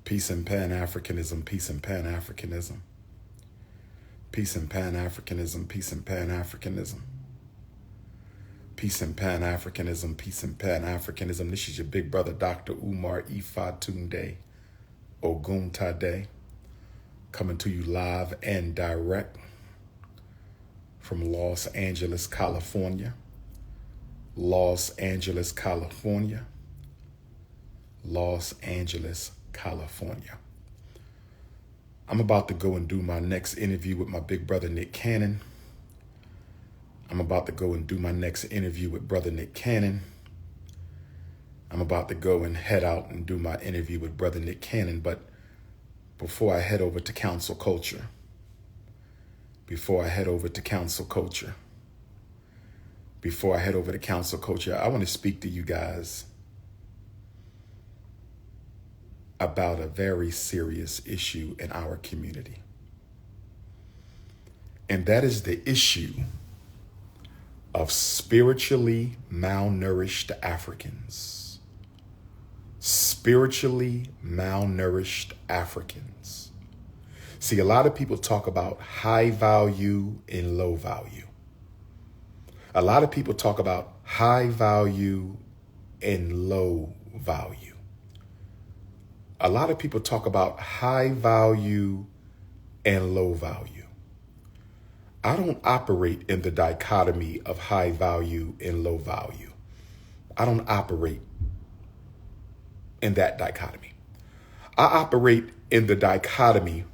Peace and Pan-Africanism, peace and Pan-Africanism. Peace and Pan-Africanism, peace and Pan-Africanism. Peace and Pan-Africanism, peace and Pan-Africanism. This is your big brother, Dr.Umar, Ifatunde, Oguntade, coming to you live and direct from Los Angeles, California. Los Angeles, California. Los Angeles, California. I'm about to go and do my next interview with my big brother, Nick Cannon. I'm about to go and do my next interview with brother Nick Cannon. I'm about to go and head out and do my interview with brother Nick Cannon. But before I head over to Council Culture, I want to speak to you guys about a very serious issue in our community. And that is the issue of spiritually malnourished Africans. Spiritually malnourished Africans. See, a lot of people talk about high value and low value. A lot of people talk about high value and low value. A lot of people talk about high value and low value. I don't operate in the dichotomy of high value and low value. I don't operate in that dichotomy. I operate in the dichotomy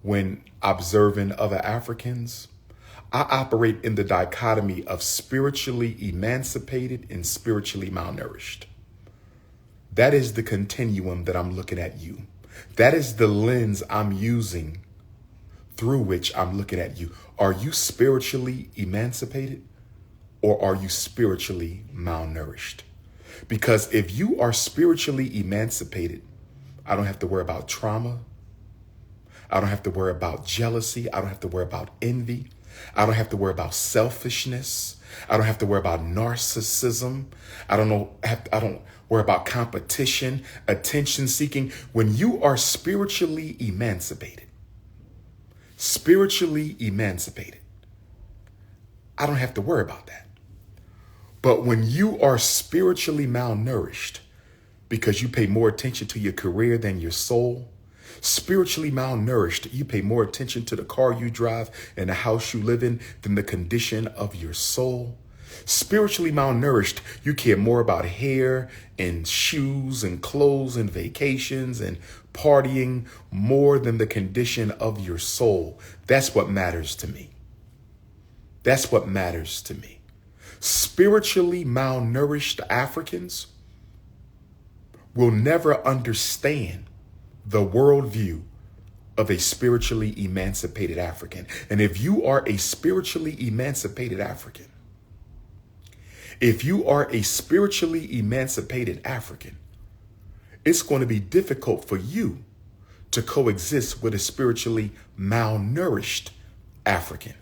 when observing other Africans. I operate in the dichotomy of spiritually emancipated and spiritually malnourished. That is the continuum that I'm looking at you. That is the lens I'm using through which I'm looking at you. Are you spiritually emancipated or are you spiritually malnourished? Because if you are spiritually emancipated, I don't have to worry about trauma. I don't have to worry about jealousy. I don't have to worry about envy. I don't have to worry about selfishness. I don't have to worry about narcissism. I don't worry about competition, attention seeking. When you are spiritually emancipated, I don't have to worry about that. But when you are spiritually malnourished because you pay more attention to your career than your soul, spiritually malnourished, you pay more attention to the car you drive and the house you live in than the condition of your soul. Spiritually malnourished, you care more about hair and shoes and clothes and vacations and partying more than the condition of your soul. That's what matters to me. That's what matters to me. Spiritually malnourished Africans will never understand the worldview of a spiritually emancipated African. And if you are a spiritually emancipated African, it's going to be difficult for you to coexist with a spiritually malnourished African.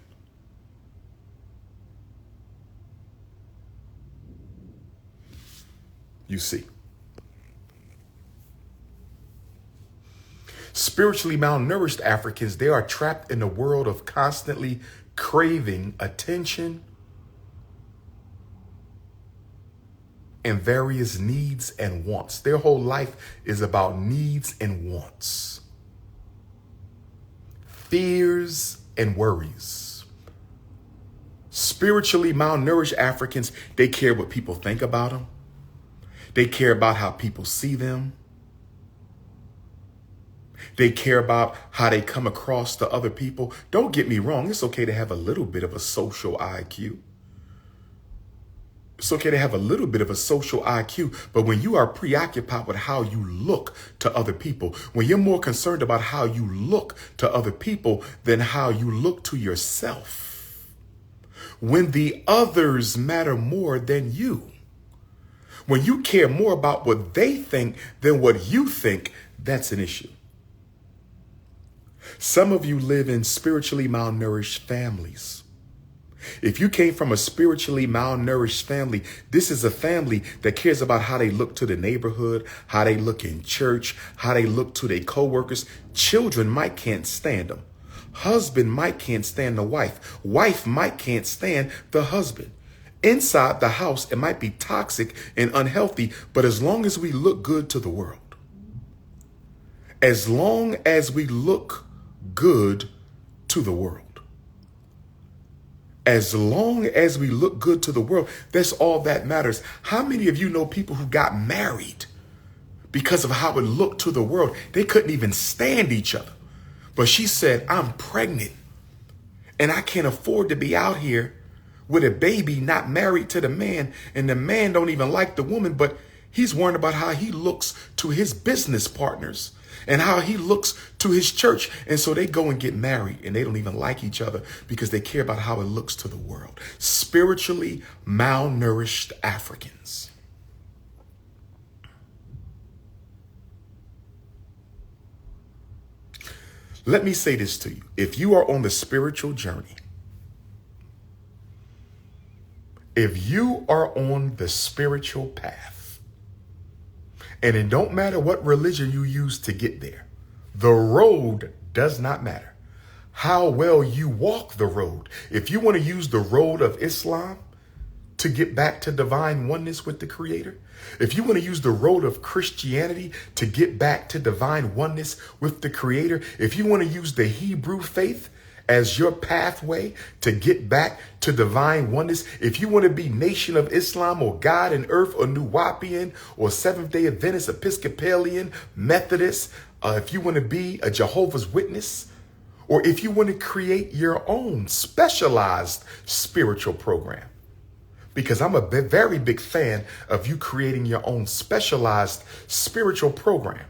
You see, spiritually malnourished Africans, they are trapped in a world of constantly craving attention and various needs and wants. Their whole life is about needs and wants, fears and worries. Spiritually malnourished Africans, they care what people think about them. They care about how people see them. They care about how they come across to other people. Don't get me wrong. It's okay to have a little bit of a social IQ. It's okay to have a little bit of a social IQ, but when you are preoccupied with how you look to other people, when you're more concerned about how you look to other people than how you look to yourself, when the others matter more than you, when you care more about what they think than what you think, that's an issue. Some of you live in spiritually malnourished families. If you came from a spiritually malnourished family, this is a family that cares about how they look to the neighborhood, how they look in church, how they look to their coworkers. Children might can't stand them. Husband might can't stand the wife. Wife might can't stand the husband. Inside the house, it might be toxic and unhealthy, but as long as we look good to the world, as long as we look good to the world, as long as we look good to the world, that's all that matters. How many of you know people who got married because of how it looked to the world? They couldn't even stand each other. But she said, I'm pregnant and I can't afford to be out here with a baby not married to the man, and the man don't even like the woman, but he's worried about how he looks to his business partners and how he looks to his church. And so they go and get married and they don't even like each other because they care about how it looks to the world. Spiritually malnourished Africans. Let me say this to you. If you are on the spiritual journey, if you are on the spiritual path, and it don't matter what religion you use to get there, the road does not matter. How well you walk the road. If you want to use the road of Islam to get back to divine oneness with the Creator, if you want to use the road of Christianity to get back to divine oneness with the Creator, if you want to use the Hebrew faith as your pathway to get back to divine oneness, if you want to be Nation of Islam or God and Earth or Nuwapian or Seventh-day Adventist, Episcopalian, Methodist, if you want to be a Jehovah's Witness, or if you want to create your own specialized spiritual program, because I'm a very big fan of you creating your own specialized spiritual program.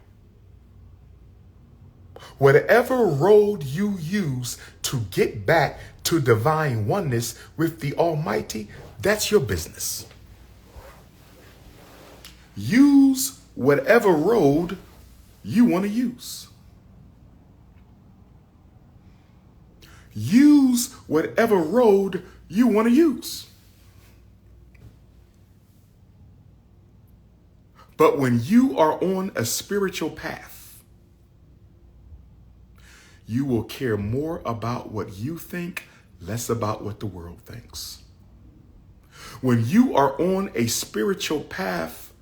Whatever road you use to get back to divine oneness with the Almighty, that's your business. Use whatever road you want to use. Use whatever road you want to use. But when you are on a spiritual path, you will care more about what you think, less about what the world thinks. When you are on a spiritual path,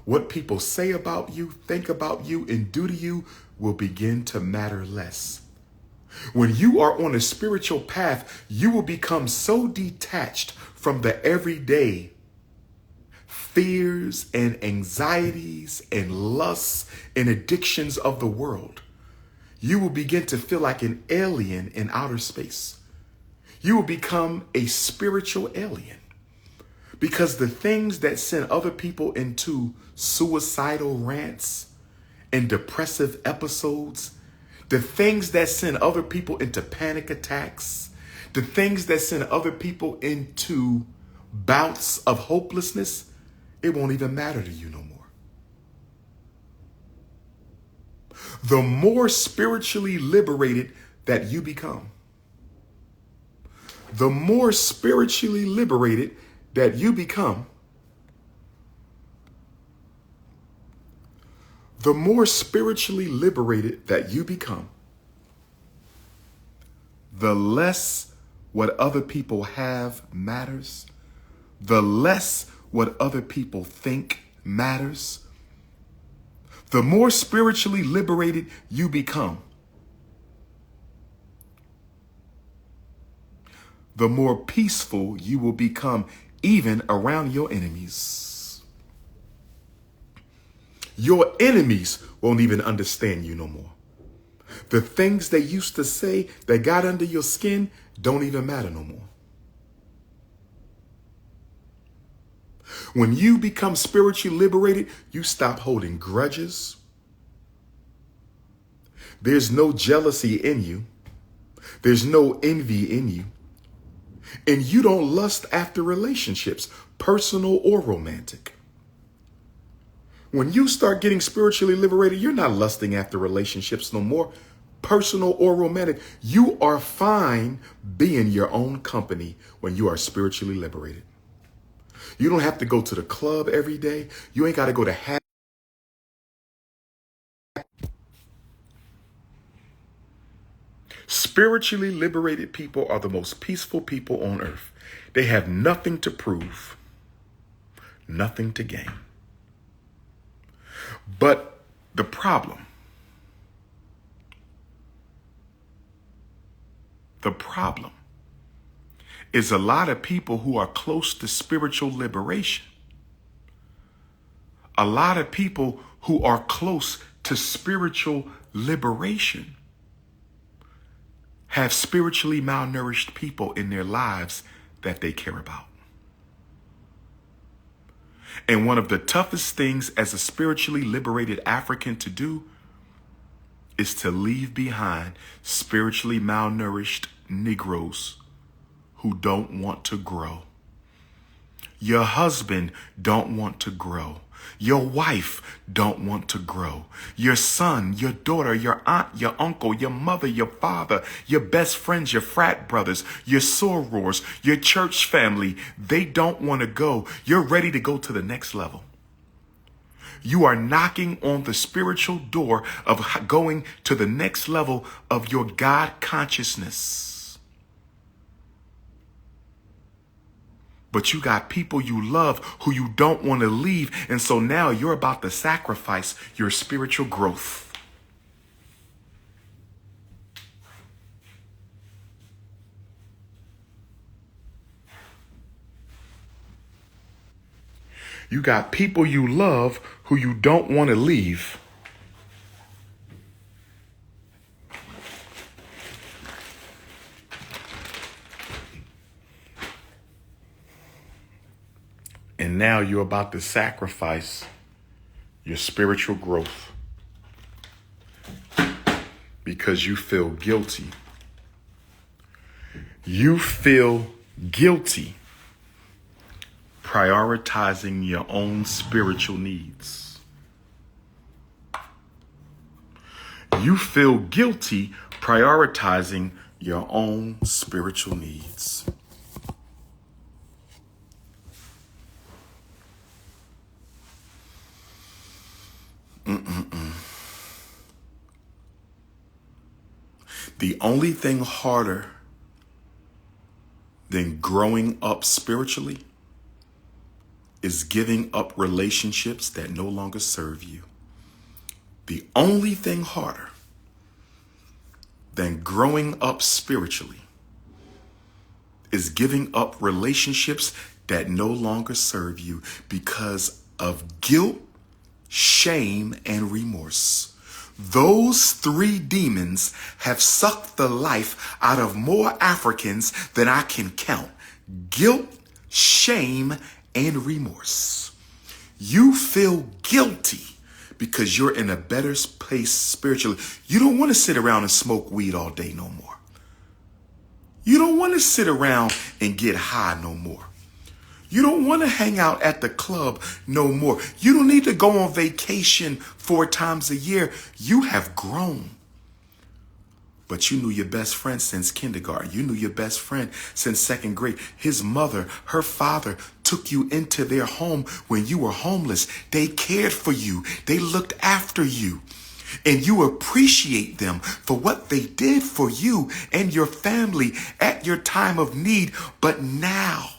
what people say about you, think about you, and do to you will begin to matter less. When you are on a spiritual path, you will become so detached from the everyday fears and anxieties and lusts and addictions of the world. You will begin to feel like an alien in outer space. You will become a spiritual alien because the things that send other people into suicidal rants and depressive episodes, the things that send other people into panic attacks, the things that send other people into bouts of hopelessness, it won't even matter to you no more. The more spiritually liberated that you become, the more spiritually liberated that you become, the more spiritually liberated that you become, the less what other people have matters, the less what other people think matters. The more spiritually liberated you become, the more peaceful you will become, even around your enemies. Your enemies won't even understand you no more. The things they used to say that got under your skin don't even matter no more. When you become spiritually liberated, you stop holding grudges. There's no jealousy in you. There's no envy in you. And you don't lust after relationships, personal or romantic. When you start getting spiritually liberated, you're not lusting after relationships no more. personal or romantic. You are fine being your own company when you are spiritually liberated. You don't have to go to the club every day. You ain't got to go to Spiritually liberated people are the most peaceful people on earth. They have nothing to prove, nothing to gain. But the problem is a lot of people who are close to spiritual liberation. A lot of people who are close to spiritual liberation have spiritually malnourished people in their lives that they care about. And one of the toughest things as a spiritually liberated African to do is to leave behind spiritually malnourished Negroes who don't want to grow. Your husband don't want to grow. Your wife don't want to grow. Your son, your daughter, your aunt, your uncle, your mother, your father, your best friends, your frat brothers, your sorors, your church family, they don't want to go. You're ready to go to the next level. You are knocking on the spiritual door of going to the next level of your God consciousness. But you got people you love who you don't want to leave. And so now you're about to sacrifice your spiritual growth. You got people you love who you don't want to leave. And now you're about to sacrifice your spiritual growth because you feel guilty. You feel guilty prioritizing your own spiritual needs. You feel guilty prioritizing your own spiritual needs. The only thing harder than growing up spiritually is giving up relationships that no longer serve you. The only thing harder than growing up spiritually is giving up relationships that no longer serve you because of guilt, shame, and remorse. Those three demons have sucked the life out of more Africans than I can count. Guilt, shame, and remorse. You feel guilty because you're in a better place spiritually. You don't want to sit around and smoke weed all day no more. You don't want to sit around and get high no more. You don't want to hang out at the club no more. You don't need to go on vacation 4 times a year. You have grown. But you knew your best friend since kindergarten. You knew your best friend since 2nd grade. His mother, her father took you into their home when you were homeless. They cared for you. They looked after you. And you appreciate them for what they did for you and your family at your time of need. But now,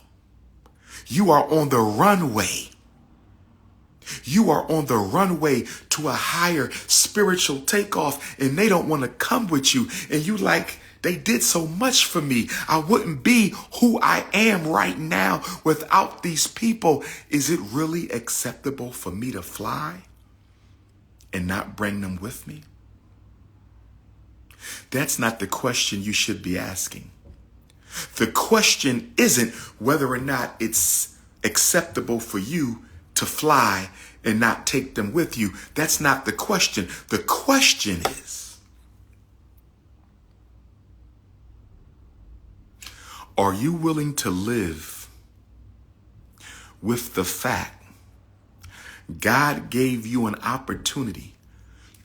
you are on the runway. You are on the runway to a higher spiritual takeoff, and they don't want to come with you. And you like, they did so much for me. I wouldn't be who I am right now without these people. Is it really acceptable for me to fly and not bring them with me? That's not the question you should be asking. The question isn't whether or not it's acceptable for you to fly and not take them with you. That's not the question. The question is, are you willing to live with the fact God gave you an opportunity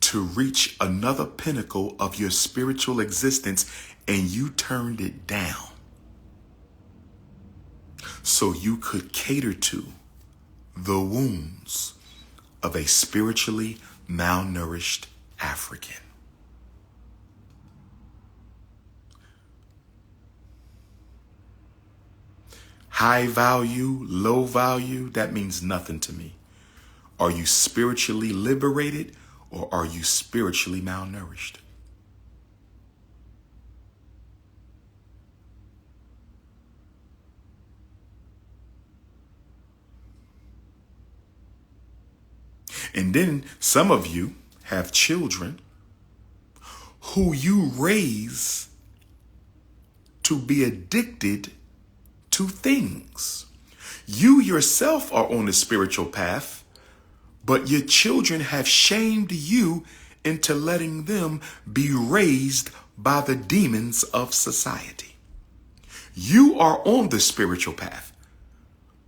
to reach another pinnacle of your spiritual existence, and you turned it down so you could cater to the wounds of a spiritually malnourished African. High value, low value, that means nothing to me. Are you spiritually liberated or are you spiritually malnourished? And then some of you have children who you raise to be addicted to things. You yourself are on the spiritual path, but your children have shamed you into letting them be raised by the demons of society. You are on the spiritual path,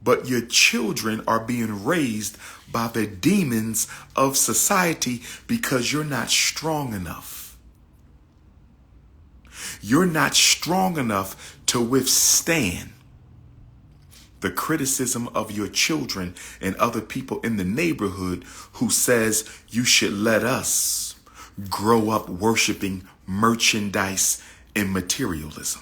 but your children are being raised by the demons of society because you're not strong enough. You're not strong enough to withstand the criticism of your children and other people in the neighborhood who says you should let us grow up worshiping merchandise and materialism.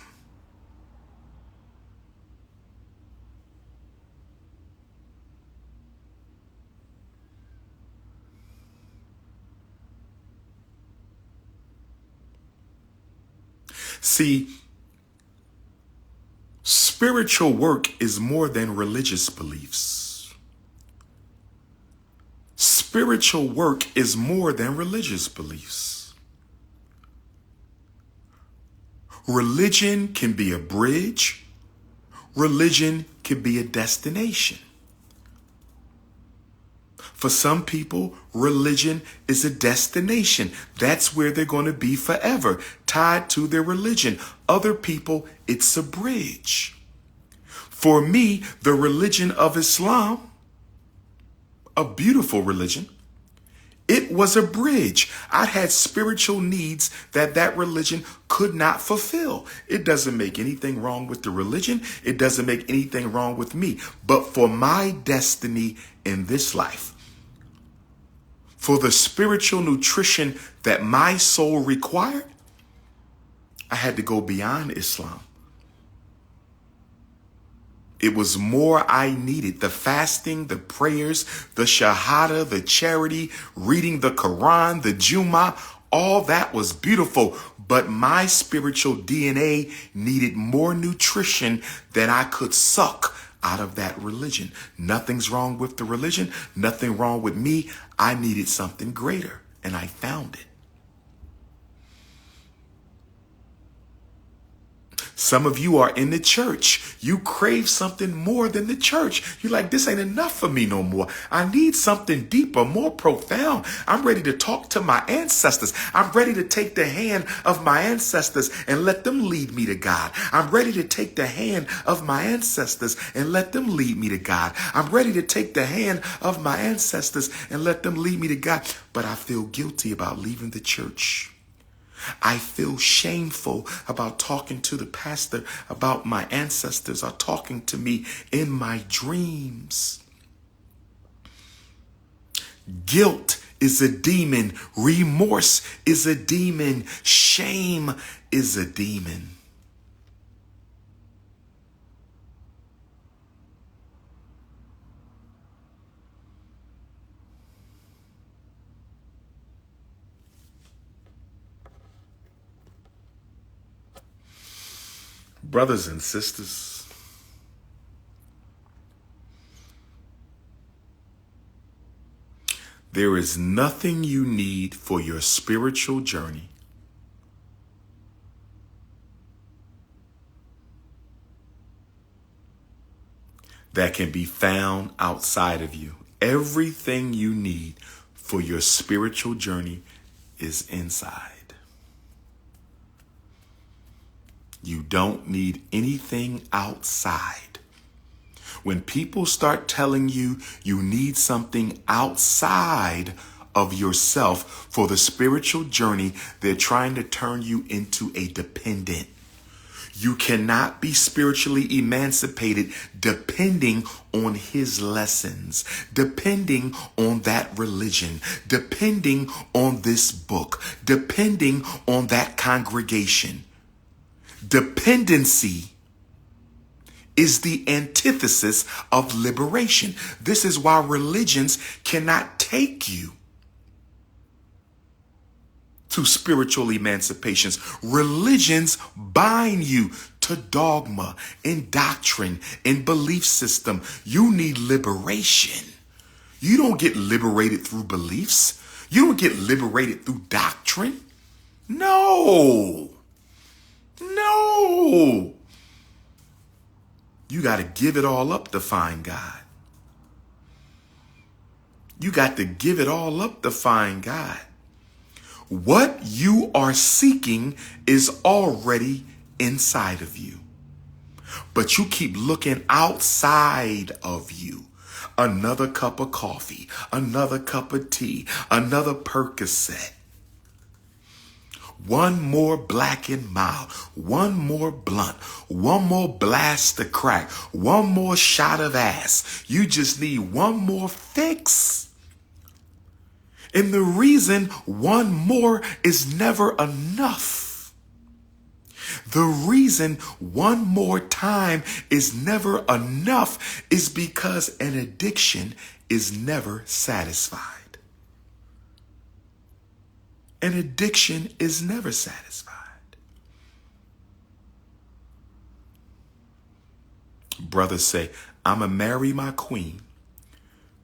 See, spiritual work is more than religious beliefs. Spiritual work is more than religious beliefs. Religion can be a bridge. Religion can be a destination. For some people, religion is a destination. That's where they're going to be forever, tied to their religion. Other people, it's a bridge. For me, the religion of Islam, a beautiful religion, it was a bridge. I had spiritual needs that religion could not fulfill. It doesn't make anything wrong with the religion. It doesn't make anything wrong with me. But for my destiny in this life, for the spiritual nutrition that my soul required, I had to go beyond Islam. It was more I needed. The fasting, the prayers, the shahada, the charity, reading the Quran, the Jummah, all that was beautiful. But my spiritual DNA needed more nutrition than I could suck out of that religion. Nothing's wrong with the religion. Nothing wrong with me. I needed something greater, and I found it. Some of you are in the church. You crave something more than the church. You're like, this ain't enough for me no more. I need something deeper, more profound. I'm ready to talk to my ancestors. I'm ready to take the hand of my ancestors and let them lead me to God. I'm ready to take the hand of my ancestors and let them lead me to God. I'm ready to take the hand of my ancestors and let them lead me to God. But I feel guilty about leaving the church. I feel shameful about talking to the pastor about my ancestors or talking to me in my dreams. Guilt is a demon. Remorse is a demon. Shame is a demon. Brothers and sisters, there is nothing you need for your spiritual journey that can be found outside of you. Everything you need for your spiritual journey is inside. You don't need anything outside. When people start telling you you need something outside of yourself for the spiritual journey. They're trying to turn you into a dependent. You cannot be spiritually emancipated depending on his lessons, depending on that religion, depending on this book, depending on that congregation. Dependency is the antithesis of liberation. This is why religions cannot take you to spiritual emancipations. Religions bind you to dogma and doctrine and belief system. You need liberation. You don't get liberated through beliefs. You don't get liberated through doctrine. No. You got to give it all up to find God. You got to give it all up to find God. What you are seeking is already inside of you. But you keep looking outside of you. Another cup of coffee, another cup of tea, another Percocet. One more Black and Mild, one more blunt, one more blast of crack, one more shot of ass. You just need one more fix. And the reason one more is never enough. The reason one more time is never enough is because an addiction is never satisfied. An addiction is never satisfied. Brothers say, I'm going to marry my queen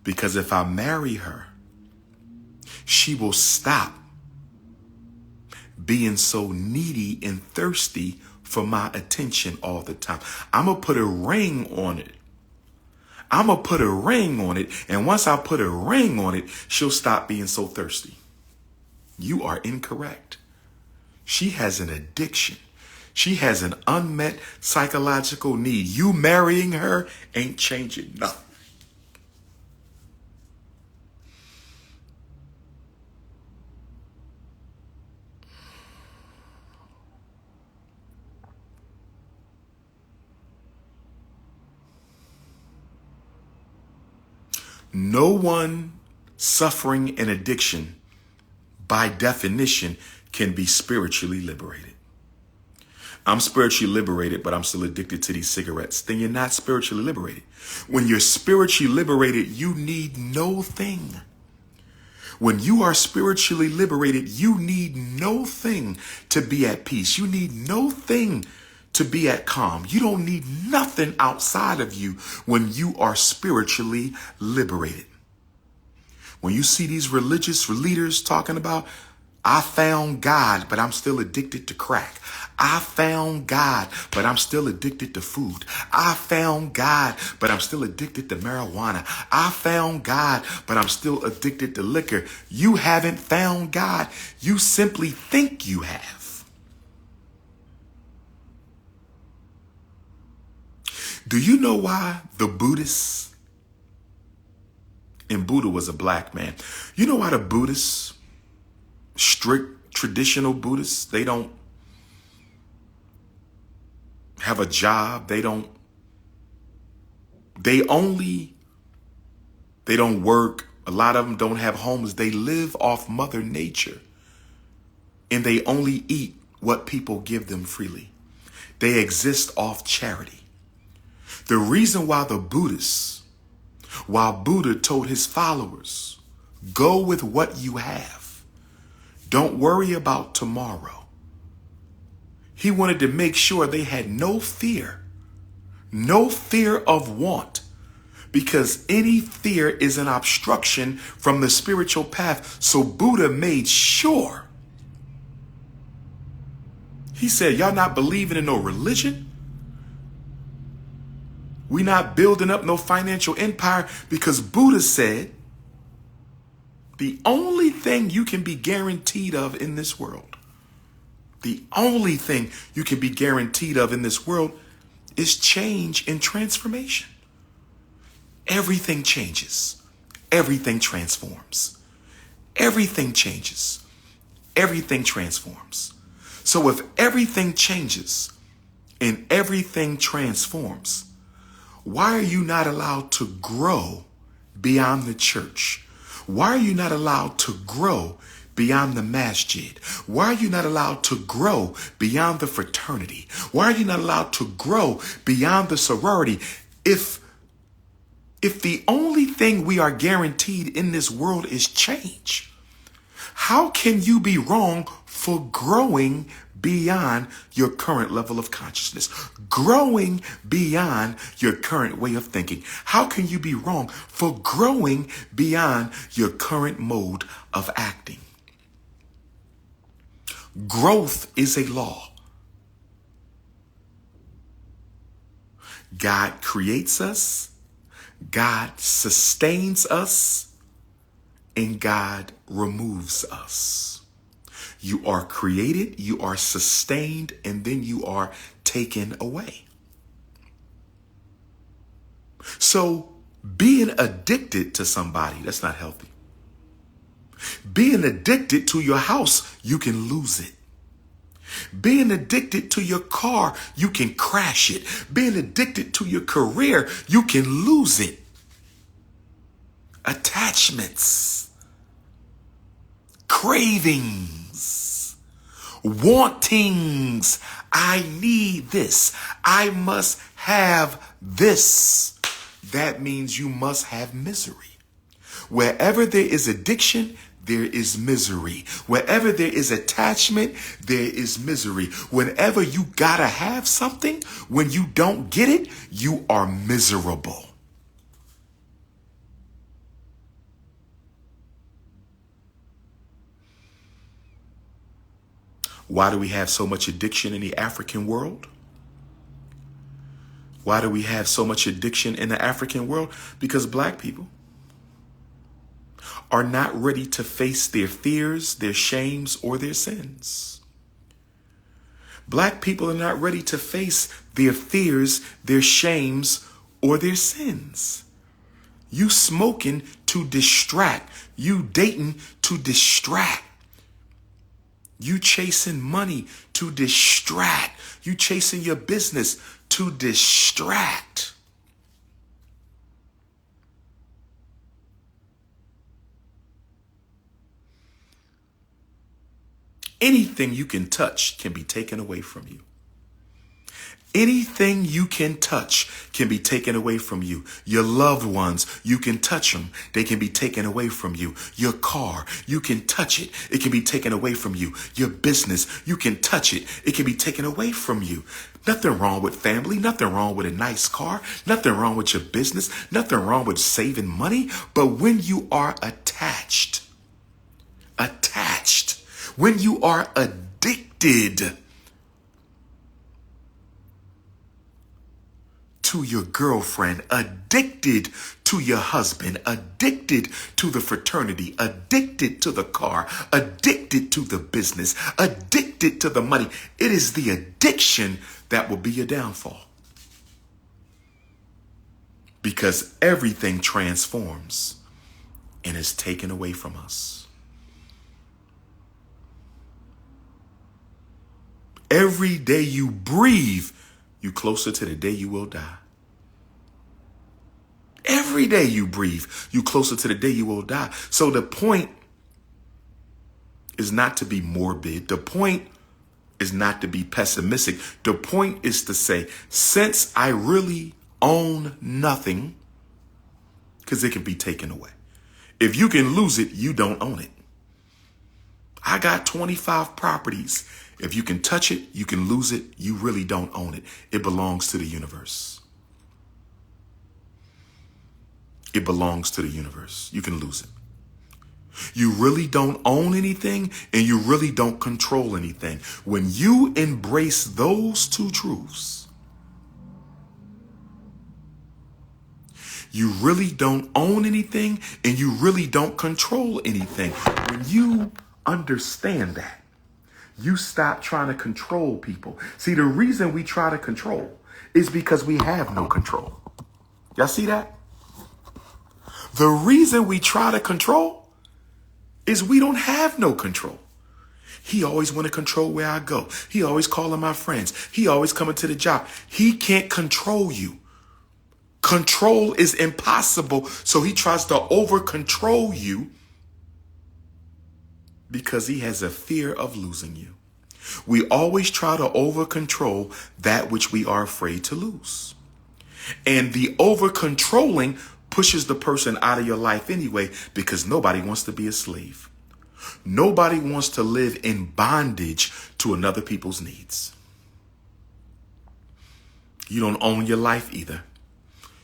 because if I marry her, she will stop being so needy and thirsty for my attention all the time. I'm going to put a ring on it. I'm going to put a ring on it. And once I put a ring on it, she'll stop being so thirsty. You are incorrect. She has an addiction. She has an unmet psychological need. You marrying her ain't changing nothing. No one suffering an addiction, by definition, can be spiritually liberated. I'm spiritually liberated, but I'm still addicted to these cigarettes. Then you're not spiritually liberated. When you're spiritually liberated, you need no thing. When you are spiritually liberated, you need no thing to be at peace. You need no thing to be at calm. You don't need nothing outside of you when you are spiritually liberated. When you see these religious leaders talking about, I found God, but I'm still addicted to crack. I found God, but I'm still addicted to food. I found God, but I'm still addicted to marijuana. I found God, but I'm still addicted to liquor. You haven't found God. You simply think you have. Do you know why the Buddhists, and Buddha was a black man, you know why the Buddhists, strict traditional Buddhists, they don't have a job, they don't work, a lot of them don't have homes, they live off Mother Nature, and they only eat what people give them freely. They exist off charity. The reason why the Buddhists, while Buddha told his followers, go with what you have, don't worry about tomorrow. He wanted to make sure they had no fear of want, because any fear is an obstruction from the spiritual path. So Buddha made sure. He said, y'all not believing in no religion? We not building up no financial empire, because Buddha said the only thing you can be guaranteed of in this world, the only thing you can be guaranteed of in this world is change and transformation. Everything changes. Everything transforms. everything changes. Everything transforms. So if everything changes and everything transforms, why are you not allowed to grow beyond the church? Why are you not allowed to grow beyond the masjid? Why are you not allowed to grow beyond the fraternity? Why are you not allowed to grow beyond the sorority? If the only thing we are guaranteed in this world is change, how can you be wrong for growing beyond your current level of consciousness, growing beyond your current way of thinking? How can you be wrong for growing beyond your current mode of acting? Growth is a law. God creates us, God sustains us, and God removes us. You are created, you are sustained, and then you are taken away. So being addicted to somebody, that's not healthy. Being addicted to your house, you can lose it. Being addicted to your car, you can crash it. Being addicted to your career, you can lose it. Attachments, cravings, wantings. I need this. I must have this. That means you must have misery. Wherever there is addiction, there is misery. Wherever there is attachment, there is misery. Whenever you gotta have something, when you don't get it, you are miserable. Why do we have so much addiction in the African world? Why do we have so much addiction in the African world? Because black people are not ready to face their fears, their shames, or their sins. Black people are not ready to face their fears, their shames, or their sins. You smoking to distract. You dating to distract. You chasing money to distract. You chasing your business to distract. Anything you can touch can be taken away from you. Anything you can touch can be taken away from you. Your loved ones, you can touch them. They can be taken away from you. Your car, you can touch it. It can be taken away from you. Your business, you can touch it. It can be taken away from you. Nothing wrong with family. Nothing wrong with a nice car. Nothing wrong with your business. Nothing wrong with saving money. But when you are attached, when you are addicted to your girlfriend, addicted to your husband, addicted to the fraternity, addicted to the car, addicted to the business, addicted to the money, it is the addiction that will be your downfall. Because everything transforms and is taken away from us. Every day you breathe, you closer to the day you will die. Every day you breathe, you closer to the day you will die. So the point is not to be morbid. The point is not to be pessimistic. The point is to say, since I really own nothing, because it can be taken away. If you can lose it, you don't own it. I got 25 properties. If you can touch it, you can lose it. You really don't own it. It belongs to the universe. It belongs to the universe. You can lose it. You really don't own anything, and you really don't control anything. When you embrace those two truths, you really don't own anything, and you really don't control anything. When you understand that, you stop trying to control people. See, the reason we try to control is because we have no control. Y'all see that? The reason we try to control is we don't have no control. He always want to control where I go. He always calling my friends. He always coming to the job. He can't control you. Control is impossible. So he tries to over control you because he has a fear of losing you. We always try to over control that which we are afraid to lose. And the over controlling pushes the person out of your life anyway, because nobody wants to be a slave. Nobody wants to live in bondage to another people's needs. You don't own your life either.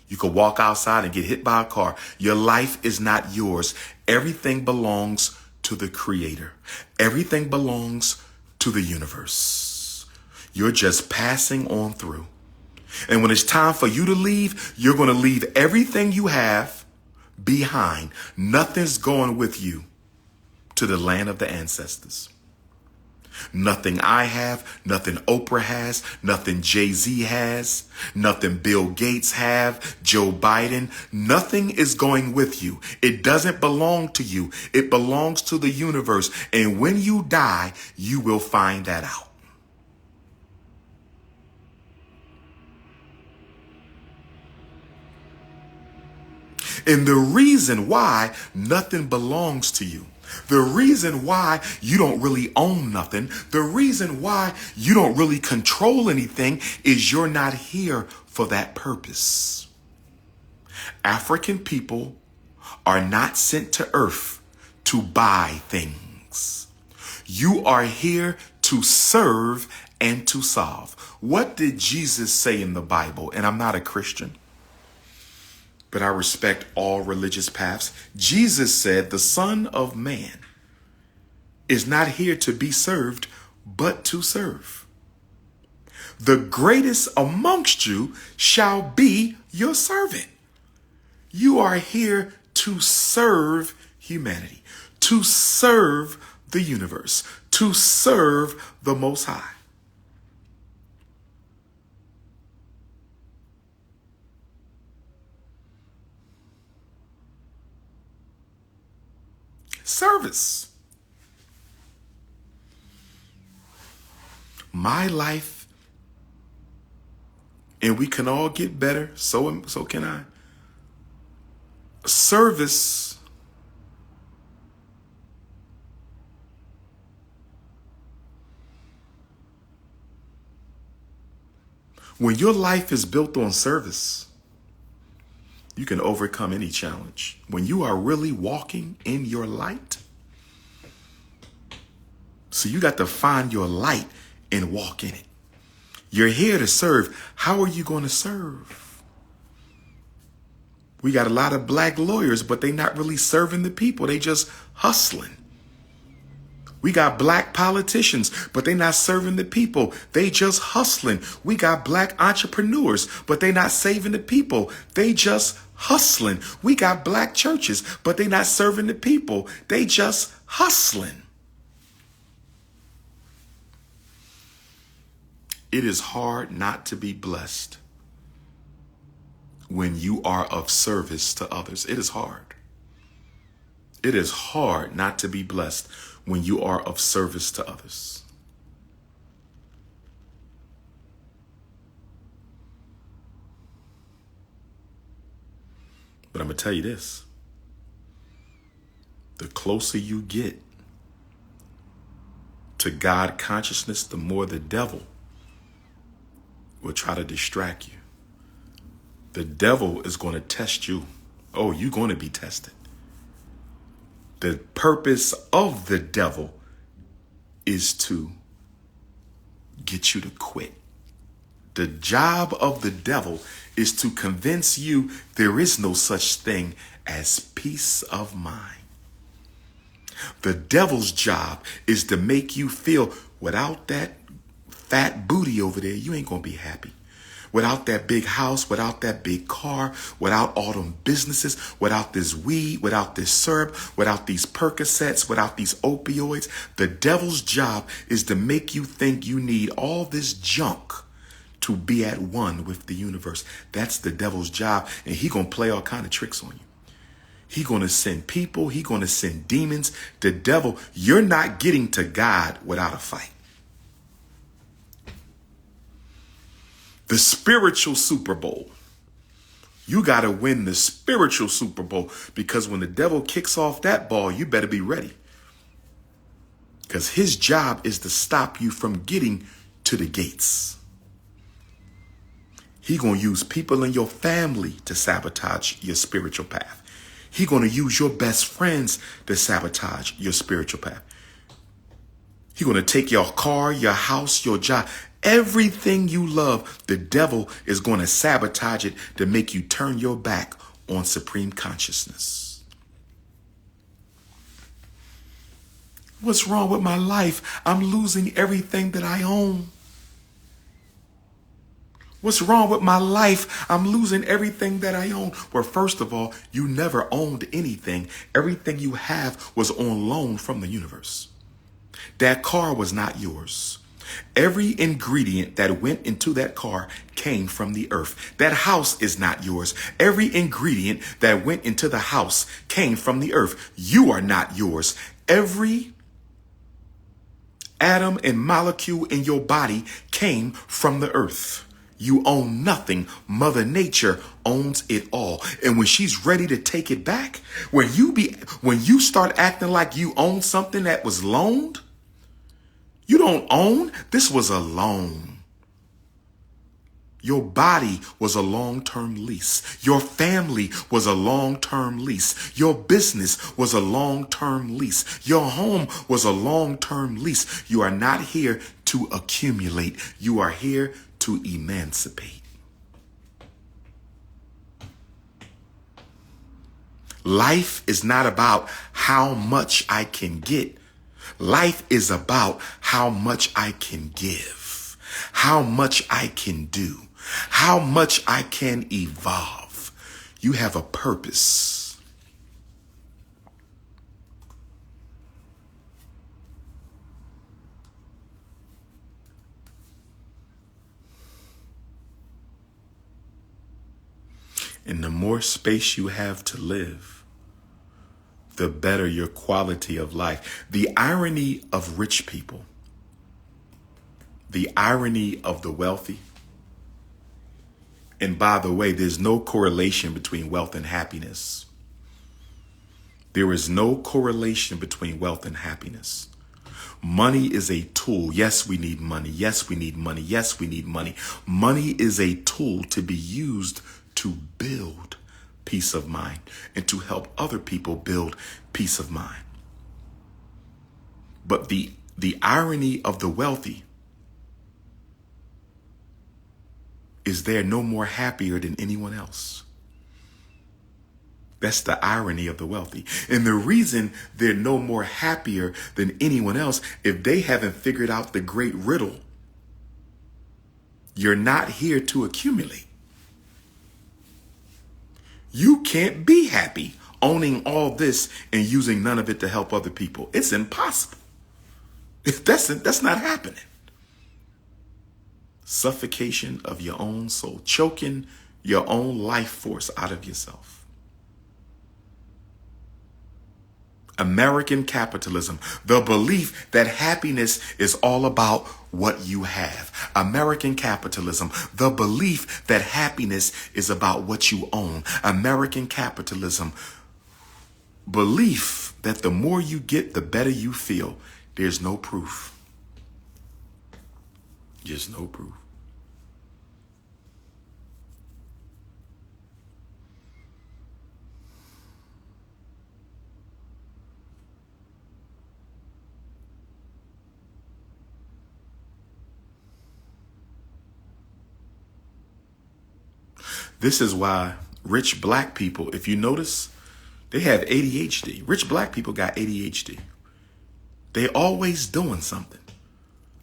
You could walk outside and get hit by a car. Your life is not yours. Everything belongs to the Creator. Everything belongs to the universe. You're just passing on through. And when it's time for you to leave, you're going to leave everything you have behind. Nothing's going with you to the land of the ancestors. Nothing I have, nothing Oprah has, nothing Jay-Z has, nothing Bill Gates have, Joe Biden. Nothing is going with you. It doesn't belong to you. It belongs to the universe. And when you die, you will find that out. And the reason why nothing belongs to you, the reason why you don't really own nothing, the reason why you don't really control anything is you're not here for that purpose. African people are not sent to earth to buy things. You are here to serve and to solve. What did Jesus say in the Bible? And I'm not a Christian, but I respect all religious paths. Jesus said, the Son of Man is not here to be served, but to serve. The greatest amongst you shall be your servant. You are here to serve humanity, to serve the universe, to serve the Most High. Service. My life, and we can all get better, so can I. Service when your life is built on service, you can overcome any challenge. When you are really walking in your light, so you got to find your light and walk in it. You're here to serve. How are you going to serve? We got a lot of black lawyers, but they're not really serving the people. They just hustling. We got black politicians, but they're not serving the people. They just hustling. We got black entrepreneurs, but they're not saving the people. They just hustling. We got black churches, but they're not serving the people. They just hustling. It is hard not to be blessed when you are of service to others. It is hard. It is hard not to be blessed when you are of service to others. But I'm going to tell you this. The closer you get to God consciousness, the more the devil will try to distract you. The devil is going to test you. Oh, you're going to be tested. The purpose of the devil is to get you to quit. The job of the devil is to convince you there is no such thing as peace of mind. The devil's job is to make you feel without that fat booty over there, you ain't going to be happy. Without that big house, without that big car, without all them businesses, without this weed, without this syrup, without these Percocets, without these opioids, the devil's job is to make you think you need all this junk to be at one with the universe. That's the devil's job, and he gonna play all kind of tricks on you. He's going to send people. He's going to send demons. The devil, you're not getting to God without a fight. The spiritual Super Bowl. You got to win the spiritual Super Bowl, because when the devil kicks off that ball, you better be ready. Because his job is to stop you from getting to the gates. He's going to use people in your family to sabotage your spiritual path. He's going to use your best friends to sabotage your spiritual path. He's going to take your car, your house, your job, everything you love. The devil is going to sabotage it to make you turn your back on supreme consciousness. What's wrong with my life? I'm losing everything that I own. What's wrong with my life? I'm losing everything that I own. Well, first of all, you never owned anything. Everything you have was on loan from the universe. That car was not yours. Every ingredient that went into that car came from the earth. That house is not yours. Every ingredient that went into the house came from the earth. You are not yours. Every atom and molecule in your body came from the earth. You own nothing. Mother Nature owns it all. And when she's ready to take it back, when you start acting like you own something that was loaned, you don't own. This was a loan. Your body was a long-term lease. Your family was a long-term lease. Your business was a long-term lease. Your home was a long-term lease. You are not here to accumulate. You are here to emancipate. Life is not about how much I can get. Life is about how much I can give, how much I can do, how much I can evolve. You have a purpose. And the more space you have to live, the better your quality of life. The irony of rich people, the irony of the wealthy. And by the way, there's no correlation between wealth and happiness. There is no correlation between wealth and happiness. Money is a tool. Yes, we need money. Yes, we need money. Yes, we need money. Money is a tool to be used to build peace of mind and to help other people build peace of mind. But the irony of the wealthy is they're no more happier than anyone else. That's the irony of the wealthy. And the reason they're no more happier than anyone else, if they haven't figured out the great riddle, you're not here to accumulate. You can't be happy owning all this and using none of it to help other people. It's impossible. That's not happening. Suffocation of your own soul, choking your own life force out of yourself. American capitalism, the belief that happiness is all about what you have. American capitalism, the belief that happiness is about what you own. American capitalism, belief that the more you get, the better you feel. There's no proof. Just no proof. This is why rich black people, if you notice, they have ADHD. Rich black people got ADHD. They always doing something.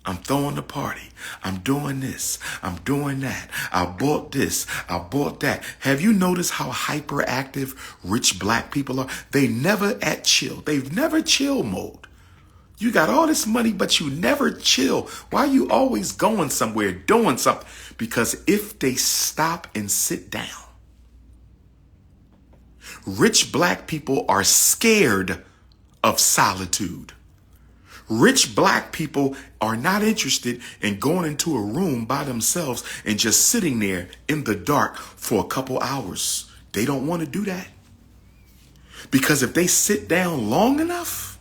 I'm throwing a party. I'm doing this. I'm doing that. I bought this. I bought that. Have you noticed how hyperactive rich black people are? They never at chill. They've never chill mode. You got all this money, but you never chill. Why are you always going somewhere, doing something? Because if they stop and sit down, Rich black people are scared of solitude. Rich black people are not interested in going into a room by themselves and just sitting there in the dark for a couple hours. They don't want to do that. Because if they sit down long enough,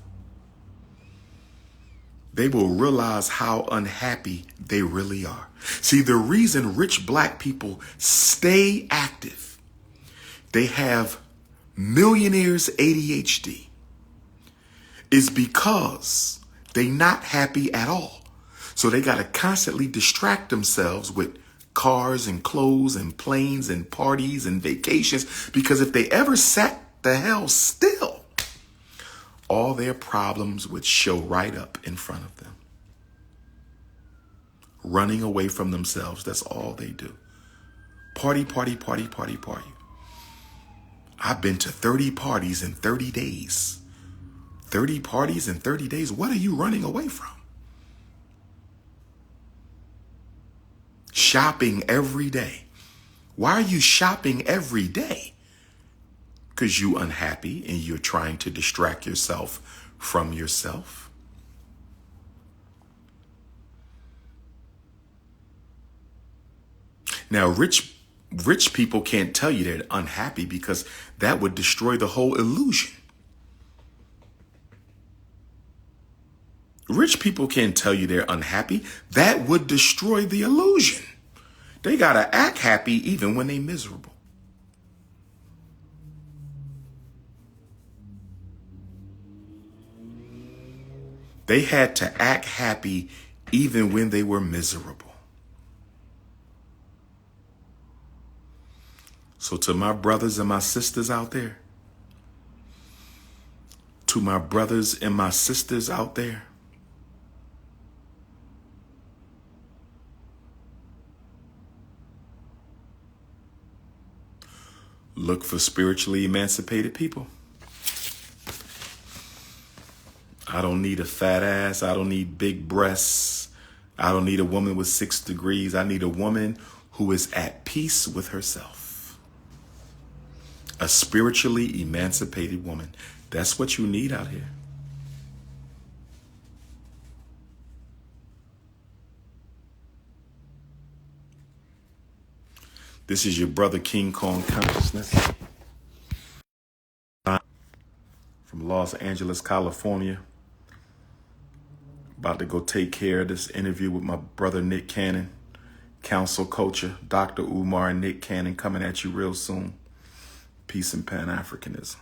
they will realize how unhappy they really are. See, the reason rich black people stay active, they have millionaires' ADHD, is because they not happy at all. So they got to constantly distract themselves with cars and clothes and planes and parties and vacations, because if they ever sat the hell still, all their problems would show right up in front of them. Running away from themselves, that's all they do. Party, party, party, party, party. I've been to 30 parties in 30 days. 30 parties in 30 days. What are you running away from? Shopping every day. Why are you shopping every day? Because you're unhappy and you're trying to distract yourself from yourself. Now, rich people can't tell you they're unhappy, because that would destroy the whole illusion. Rich people can't tell you they're unhappy. That would destroy the illusion. They got to act happy even when they're miserable. They had to act happy even when they were miserable. So to my brothers and my sisters out there, to my brothers and my sisters out there, look for spiritually emancipated people. I don't need a fat ass. I don't need big breasts. I don't need a woman with 6 degrees. I need a woman who is at peace with herself. A spiritually emancipated woman. That's what you need out here. This is your brother King Kong Consciousness from Los Angeles, California. About to go take care of this interview with my brother Nick Cannon, counsel culture, Dr. Umar and Nick Cannon, coming at you real soon. Peace and Pan-Africanism.